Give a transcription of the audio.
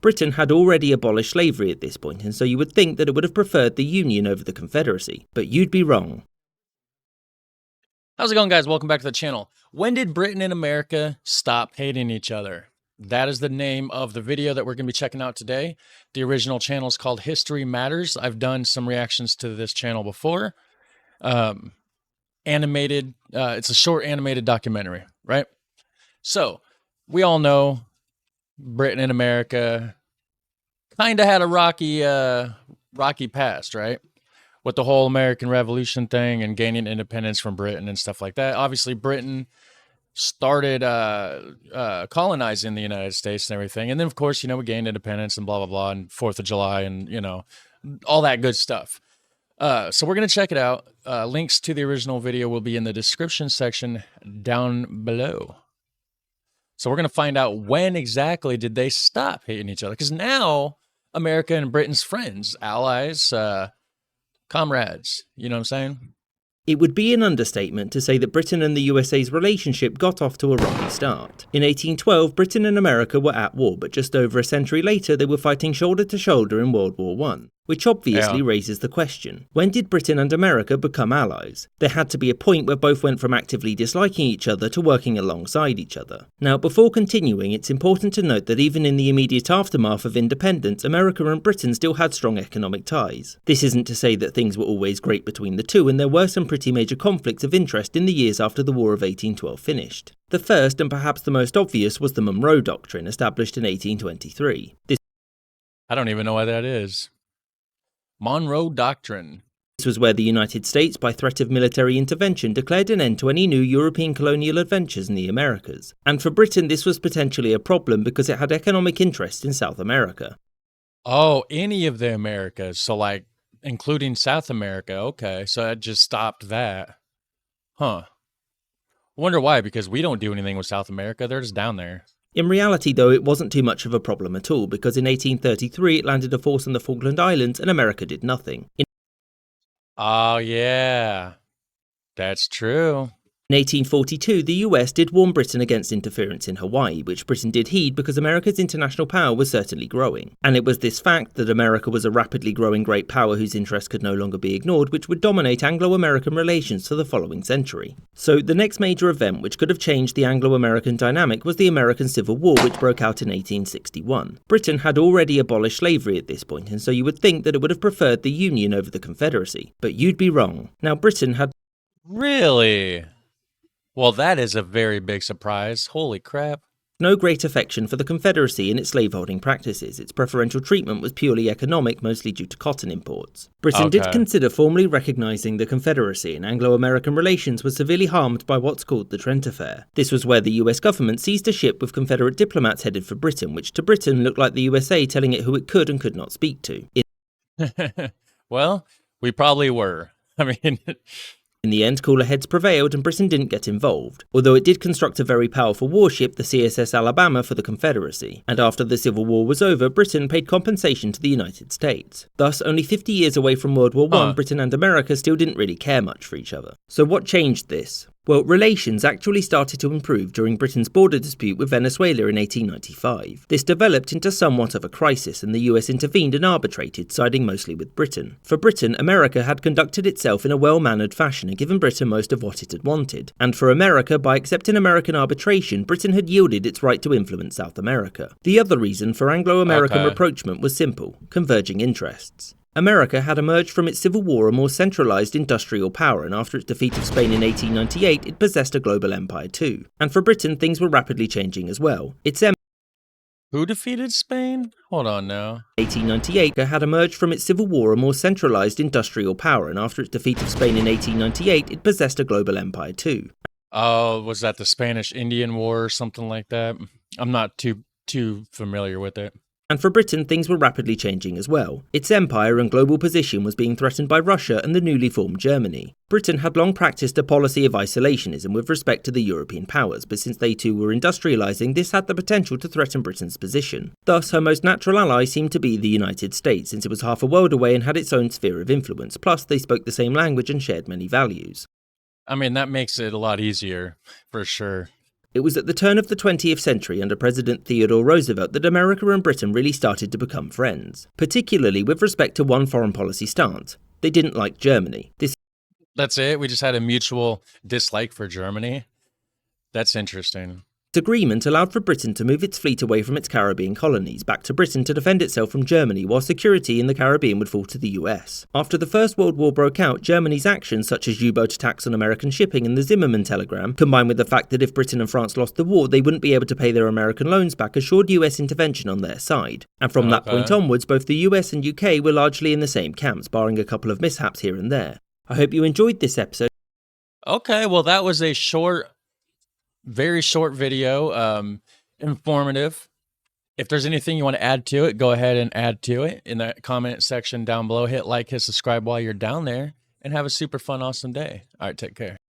Britain had already abolished slavery at this point, and so you would think that it would have preferred the Union over the Confederacy. But you'd be wrong. How's it going, guys? Welcome back to the channel. When did Britain and America stop hating each other? That is the name of the video that we're going to be checking out today. The original channel is called History Matters. I've done some reactions to this channel before. Animated, it's a short animated documentary, right? So we all know Britain and America kind of had a rocky past, right? With the whole American Revolution thing and gaining independence from Britain and stuff like that. Obviously, Britain started colonizing the United States and everything. And then, of course, we gained independence and blah, blah, blah, and 4th of July and, all that good stuff. So we're going to check it out. Links to the original video will be in the description section down below. So we're going to find out when exactly did they stop hating each other. Because now America and Britain's friends, allies, comrades, you know what I'm saying? It would be an understatement to say that Britain and the USA's relationship got off to a rocky start. In 1812, Britain and America were at war, but just over a century later they were fighting shoulder to shoulder in World War I. Which obviously raises the question, when did Britain and America become allies? There had to be a point where both went from actively disliking each other to working alongside each other. Now, before continuing, it's important to note that even in the immediate aftermath of independence, America and Britain still had strong economic ties. This isn't to say that things were always great between the two, and there were some pretty major conflicts of interest in the years after the War of 1812 finished. The first, and perhaps the most obvious, was the Monroe Doctrine, established in 1823. I don't even know what that is. Monroe Doctrine. This was where the United States, by threat of military intervention, declared an end to any new European colonial adventures in the Americas. And for Britain, this was potentially a problem because it had economic interest in South America. Oh, any of the Americas. So like, including South America. Okay, so that just stopped that. Huh. Wonder why, because we don't do anything with South America. They're just down there. In reality, though, it wasn't too much of a problem at all, because in 1833 it landed a force on the Falkland Islands and America did nothing. Oh, yeah. That's true. In 1842, the US did warn Britain against interference in Hawaii, which Britain did heed because America's international power was certainly growing. And it was this fact that America was a rapidly growing great power whose interests could no longer be ignored, which would dominate Anglo-American relations for the following century. So the next major event which could have changed the Anglo-American dynamic was the American Civil War, which broke out in 1861. Britain had already abolished slavery at this point, and so you would think that it would have preferred the Union over the Confederacy. But you'd be wrong. Now, Britain had... Really? Well, that is a very big surprise. Holy crap. No great affection for the Confederacy and its slaveholding practices. Its preferential treatment was purely economic, mostly due to cotton imports. Britain did consider formally recognising the Confederacy, and Anglo-American relations were severely harmed by what's called the Trent Affair. This was where the US government seized a ship with Confederate diplomats headed for Britain, which to Britain looked like the USA telling it who it could and could not speak to. Well, we probably were. I mean... In the end, cooler heads prevailed and Britain didn't get involved, although it did construct a very powerful warship, the CSS Alabama, for the Confederacy, and after the Civil War was over, Britain paid compensation to the United States. Thus, only 50 years away from World War I, Britain and America still didn't really care much for each other. So what changed this? Well, relations actually started to improve during Britain's border dispute with Venezuela in 1895. This developed into somewhat of a crisis, and the US intervened and arbitrated, siding mostly with Britain. For Britain, America had conducted itself in a well-mannered fashion and given Britain most of what it had wanted. And for America, by accepting American arbitration, Britain had yielded its right to influence South America. The other reason for Anglo-American rapprochement was simple: converging interests. America had emerged from its Civil War a more centralized industrial power, and after its defeat of Spain in 1898, it possessed a global empire too. And for Britain, things were rapidly changing as well. Who defeated Spain? Hold on now. 1898 had emerged from its Civil War a more centralized industrial power, and after its defeat of Spain in 1898, it possessed a global empire too. Oh, was that the Spanish-Indian War or something like that? I'm not too familiar with it. And for Britain, things were rapidly changing as well. Its empire and global position was being threatened by Russia and the newly formed Germany. Britain had long practiced a policy of isolationism with respect to the European powers, but since they too were industrializing, this had the potential to threaten Britain's position. Thus, her most natural ally seemed to be the United States, since it was half a world away and had its own sphere of influence, plus they spoke the same language and shared many values. I mean, that makes it a lot easier, for sure. It was at the turn of the 20th century under President Theodore Roosevelt that America and Britain really started to become friends, particularly with respect to one foreign policy stance. They didn't like Germany. That's it? We just had a mutual dislike for Germany? That's interesting. This agreement allowed for Britain to move its fleet away from its Caribbean colonies back to Britain to defend itself from Germany, while security in the Caribbean would fall to the US. After the First World War broke out, Germany's actions such as U-boat attacks on American shipping and the Zimmermann telegram, combined with the fact that if Britain and France lost the war, they wouldn't be able to pay their American loans back, assured US intervention on their side. And from that point onwards, both the US and UK were largely in the same camps, barring a couple of mishaps here and there. I hope you enjoyed this episode. Okay, well that was a very short video, informative. If there's anything you want to add to it, go ahead and add to it in the comment section down below. Hit like, hit subscribe while you're down there, and have a super fun, awesome day. All right, take care.